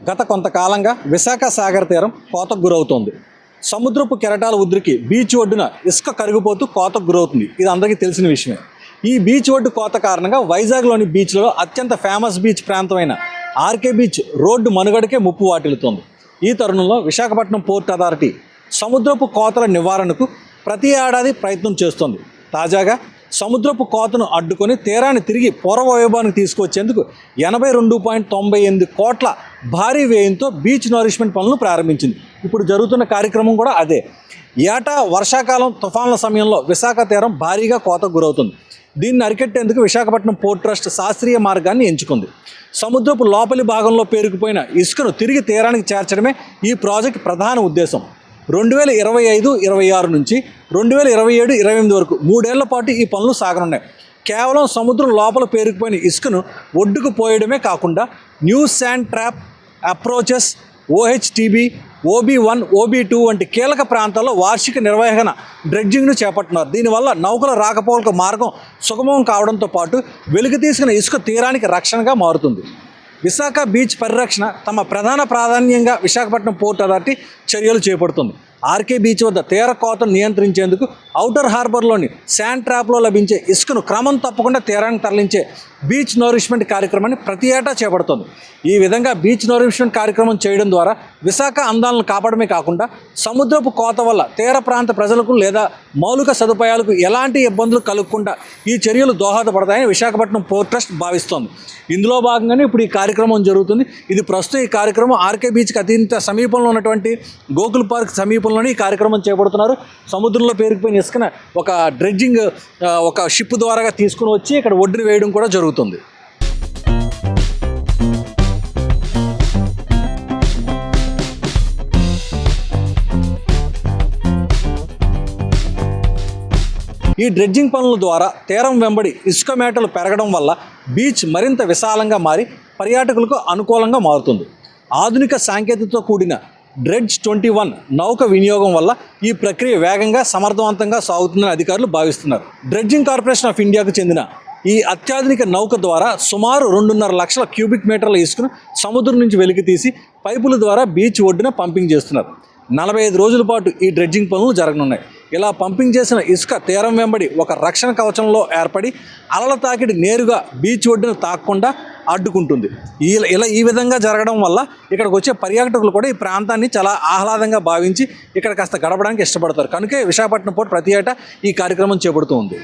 గత కొంతకాలంగా విశాఖ సాగర్ తీరం కోతకు గురవుతోంది. సముద్రపు కెరటాల ఉద్రికి బీచ్ ఒడ్డున ఇసుక కరిగిపోతూ కోతకు గురవుతుంది. ఇది అందరికీ తెలిసిన విషయమే. ఈ బీచ్ ఒడ్డు కోత కారణంగా వైజాగ్లోని బీచ్లలో అత్యంత ఫేమస్ బీచ్ ప్రాంతమైన ఆర్కే బీచ్ రోడ్డు మనుగడకే ముప్పు వాటిల్లుతోంది. ఈ తరుణంలో విశాఖపట్నం పోర్ట్ అథారిటీ సముద్రపు కోతల నివారణకు ప్రతి ఏడాది ప్రయత్నం చేస్తోంది. తాజాగా సముద్రపు కోతను అడ్డుకొని తీరాన్ని తిరిగి పూర్వ వైభవానికి తీసుకొచ్చేందుకు 82.98 కోట్ల భారీ వ్యయంతో బీచ్ నరిష్మెంట్ పనులను ప్రారంభించింది. ఇప్పుడు జరుగుతున్న కార్యక్రమం కూడా అదే. ఏటా వర్షాకాలం తుఫాన్ల సమయంలో విశాఖ తీరం భారీగా కోతకు గురవుతుంది. దీన్ని అరికట్టేందుకు విశాఖపట్నం పోర్ట్ ట్రస్ట్ శాస్త్రీయ మార్గాన్ని ఎంచుకుంది. సముద్రపు లోపలి భాగంలో పేరుకుపోయిన ఇసుకను తిరిగి తీరానికి చేర్చడమే ఈ ప్రాజెక్ట్ ప్రధాన ఉద్దేశం. 2025-26 నుంచి 2027-28 వరకు 3 ఏళ్ల పాటు ఈ పనులు సాగనున్నాయి. కేవలం సముద్రం లోపల పేరుకుపోయిన ఇసుకను ఒడ్డుకు పోయడమే కాకుండా new sand trap, approaches, OHTB, OB1, OB2 వంటి కీలక ప్రాంతాల్లో వార్షిక నిర్వహణ డ్రెడ్జింగ్ను చేపడుతున్నారు. దీనివల్ల నౌకల రాకపోకలకు మార్గం సుగమం కావడంతో పాటు వెలికి తీసిన ఇసుక తీరానికి రక్షణగా మారుతుంది. విశాఖ బీచ్ పరిరక్షణ తమ ప్రధాన ప్రాధాన్యంగా విశాఖపట్నం పోర్ట్ అథారిటీ చర్యలు చేపడుతుంది. ఆర్కే బీచ్ వద్ద తీర కోతను నియంత్రించేందుకు ఔటర్ హార్బర్లోని శాండ్ ట్రాప్లో లభించే ఇసుకను క్రమం తప్పకుండా తీరానికి తరలించే బీచ్ నరిష్మెంట్ కార్యక్రమాన్ని ప్రతి ఏటా చేపడుతుంది. ఈ విధంగా బీచ్ నరిష్మెంట్ కార్యక్రమం చేయడం ద్వారా విశాఖ అందాలను కాపాడమే కాకుండా సముద్రపు కోత వల్ల తీర ప్రాంత ప్రజలకు లేదా మౌలిక సదుపాయాలకు ఎలాంటి ఇబ్బందులు కలగకుండా ఈ చర్యలు దోహదపడతాయని విశాఖపట్నం పోర్ట్ ట్రస్ట్ భావిస్తోంది. ఇందులో భాగంగానే ఇప్పుడు ఈ కార్యక్రమం జరుగుతుంది. ఇది ప్రస్తుతం ఈ కార్యక్రమం ఆర్కే బీచ్కి అత్యంత సమీపంలో ఉన్నటువంటి గోకుల్ పార్క్ సమీపంలోనే ఈ కార్యక్రమం చేపడుతున్నారు. సముద్రంలో పేరుకుపోయిన ఇసుకన ఒక డ్రెడ్జింగ్ ఒక షిప్ ద్వారా తీసుకుని వచ్చి ఇక్కడ ఒడ్డున వేయడం కూడా జరుగుతుంది. ఈ డ్రెడ్జింగ్ పనుల ద్వారా తీరం వెంబడి ఇసుక మేటలు పెరగడం వల్ల బీచ్ మరింత విశాలంగా మారి పర్యాటకులకు అనుకూలంగా మారుతుంది. ఆధునిక సాంకేతికతతో కూడిన డ్రెడ్జ్ 21 నౌక వినియోగం వల్ల ఈ ప్రక్రియ వేగంగా సమర్థవంతంగా సాగుతుందని అధికారులు భావిస్తున్నారు. డ్రెడ్జింగ్ కార్పొరేషన్ ఆఫ్ ఇండియాకు చెందిన ఈ అత్యాధునిక నౌక ద్వారా సుమారు 2.5 లక్షల క్యూబిక్ మీటర్ల ఇసుకను సముద్రం నుంచి వెలికి తీసి పైపుల ద్వారా బీచ్ ఒడ్డున పంపింగ్ చేస్తున్నారు. 45 రోజుల పాటు ఈ డ్రెడ్జింగ్ పనులు జరగనున్నాయి. ఇలా పంపింగ్ చేసిన ఇసుక తీరం వెంబడి ఒక రక్షణ కవచంలో ఏర్పడి అలల తాకిడి నేరుగా బీచ్ ఒడ్డున తాకకుండా అడ్డుకుంటుంది. ఈ విధంగా జరగడం వల్ల ఇక్కడికి వచ్చే పర్యాటకులు కూడా ఈ ప్రాంతాన్ని చాలా ఆహ్లాదంగా భావించి ఇక్కడ కాస్త గడపడానికి ఇష్టపడతారు. కనుకే విశాఖపట్నం పోర్ట్ ప్రతి ఏటా ఈ కార్యక్రమం చేపడుతూ ఉంది.